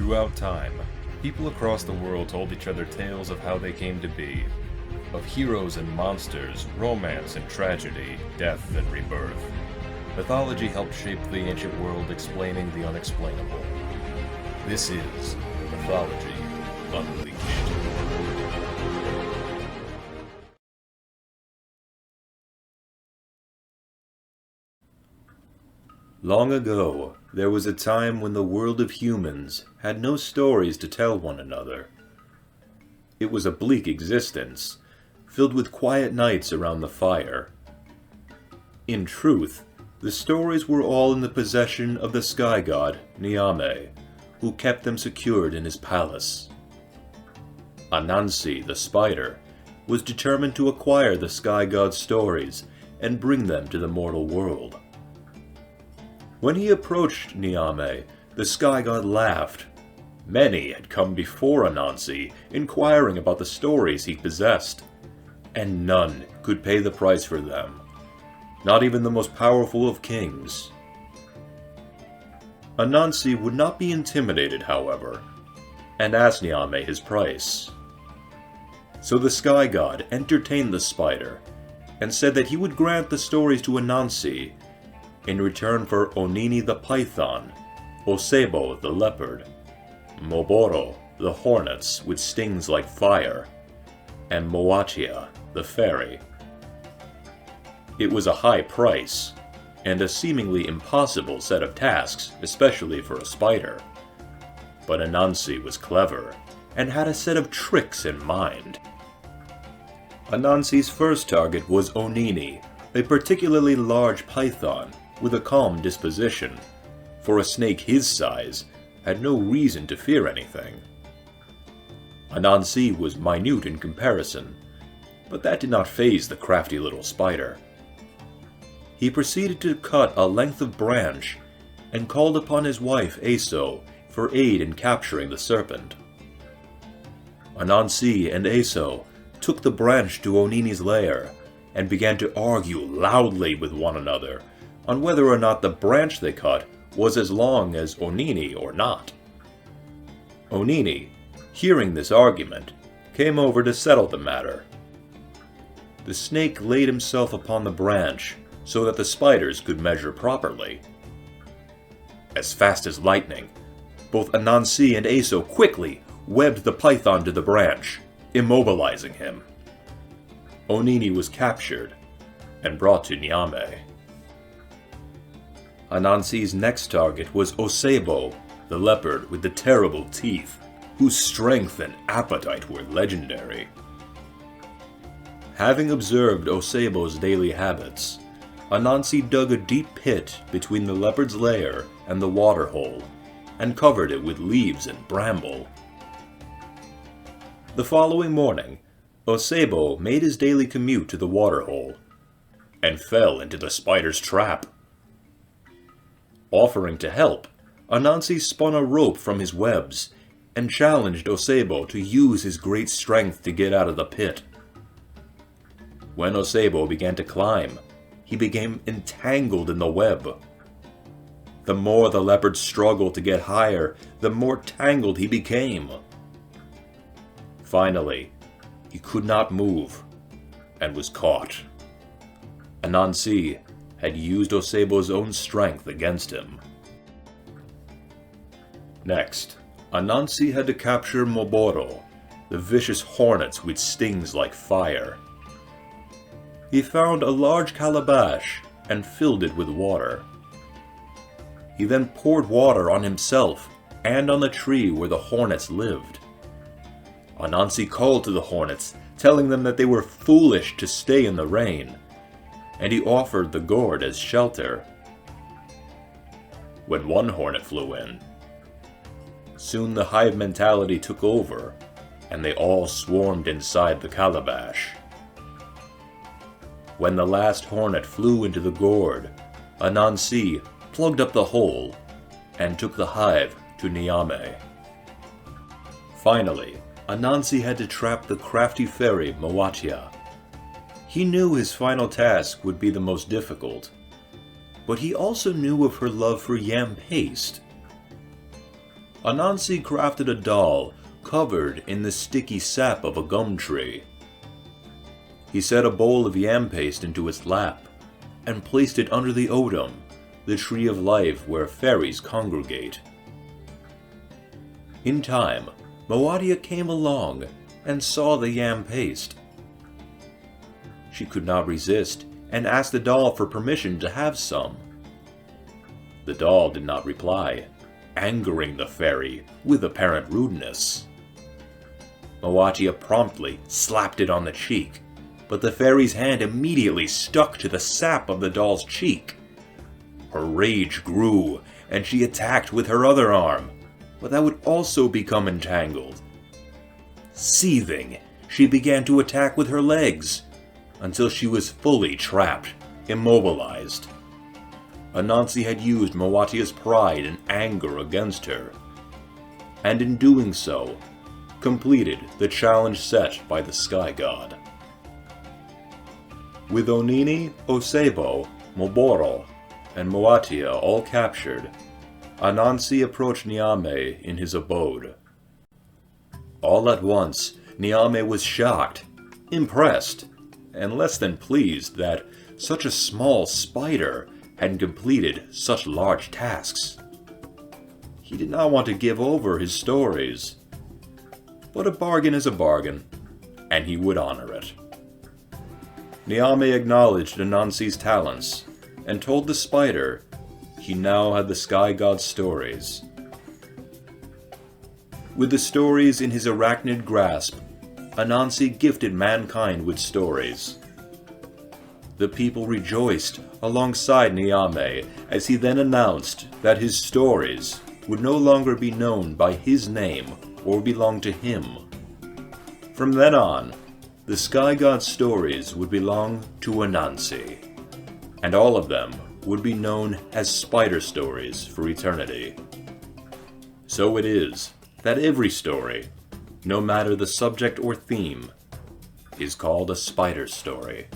Throughout time, people across the world told each other tales of how they came to be, of heroes and monsters, romance and tragedy, death and rebirth. Mythology helped shape the ancient world, explaining the unexplainable. This is Mythology Unleashed. Long ago, there was a time when the world of humans had no stories to tell one another. It was a bleak existence, filled with quiet nights around the fire. In truth, the stories were all in the possession of the sky god, Nyame, who kept them secured in his palace. Anansi, the spider, was determined to acquire the sky god's stories and bring them to the mortal world. When he approached Nyame, the sky god laughed. Many had come before Anansi, inquiring about the stories he possessed, and none could pay the price for them, not even the most powerful of kings. Anansi would not be intimidated, however, and asked Nyame his price. So the sky god entertained the spider, and said that he would grant the stories to Anansi in return for Onini the python, Osebo the leopard, Moboro the hornets with stings like fire, and Moachia the fairy. It was a high price, and a seemingly impossible set of tasks, especially for a spider. But Anansi was clever, and had a set of tricks in mind. Anansi's first target was Onini, a particularly large python with a calm disposition, for a snake his size had no reason to fear anything. Anansi was minute in comparison, but that did not faze the crafty little spider. He proceeded to cut a length of branch and called upon his wife Eso for aid in capturing the serpent. Anansi and Eso took the branch to Onini's lair and began to argue loudly with one another on whether or not the branch they cut was as long as Onini or not. Onini, hearing this argument, came over to settle the matter. The snake laid himself upon the branch so that the spiders could measure properly. As fast as lightning, both Anansi and Eso quickly webbed the python to the branch, immobilizing him. Onini was captured and brought to Nyame. Anansi's next target was Osebo, the leopard with the terrible teeth, whose strength and appetite were legendary. Having observed Osebo's daily habits, Anansi dug a deep pit between the leopard's lair and the waterhole, and covered it with leaves and bramble. The following morning, Osebo made his daily commute to the waterhole, and fell into the spider's trap. Offering to help, Anansi spun a rope from his webs, and challenged Osebo to use his great strength to get out of the pit. When Osebo began to climb, he became entangled in the web. The more the leopard struggled to get higher, the more tangled he became. Finally, he could not move, and was caught. Anansi had used Osebo's own strength against him. Next, Anansi had to capture Moboro, the vicious hornets with stings like fire. He found a large calabash and filled it with water. He then poured water on himself and on the tree where the hornets lived. Anansi called to the hornets, telling them that they were foolish to stay in the rain, and he offered the gourd as shelter. When one hornet flew in, soon the hive mentality took over, and they all swarmed inside the calabash. When the last hornet flew into the gourd, Anansi plugged up the hole and took the hive to Nyame. Finally, Anansi had to trap the crafty fairy Moachia. He knew his final task would be the most difficult, but he also knew of her love for yam paste. Anansi crafted a doll covered in the sticky sap of a gum tree. He set a bowl of yam paste into its lap and placed it under the odum, the tree of life where fairies congregate. In time, Moadia came along and saw the yam paste. She could not resist and asked the doll for permission to have some. The doll did not reply, angering the fairy with apparent rudeness. Moadia promptly slapped it on the cheek, but the fairy's hand immediately stuck to the sap of the doll's cheek. Her rage grew, and she attacked with her other arm, but that would also become entangled. Seething, she began to attack with her legs, until she was fully trapped, immobilized. Anansi had used Moatia's pride and anger against her, and in doing so, completed the challenge set by the Sky God. With Onini, Osebo, Moboro, and Moatia all captured, Anansi approached Nyame in his abode. All at once, Nyame was shocked, impressed, and less than pleased that such a small spider had completed such large tasks. He did not want to give over his stories, but a bargain is a bargain, and he would honor it. Nyame acknowledged Anansi's talents, and told the spider he now had the Sky God's stories. With the stories in his arachnid grasp, Anansi gifted mankind with stories. The people rejoiced alongside Nyame as he then announced that his stories would no longer be known by his name or belong to him. From then on, the Sky God's stories would belong to Anansi, and all of them would be known as spider stories for eternity. So it is that every story, no matter the subject or theme, is called a spider story.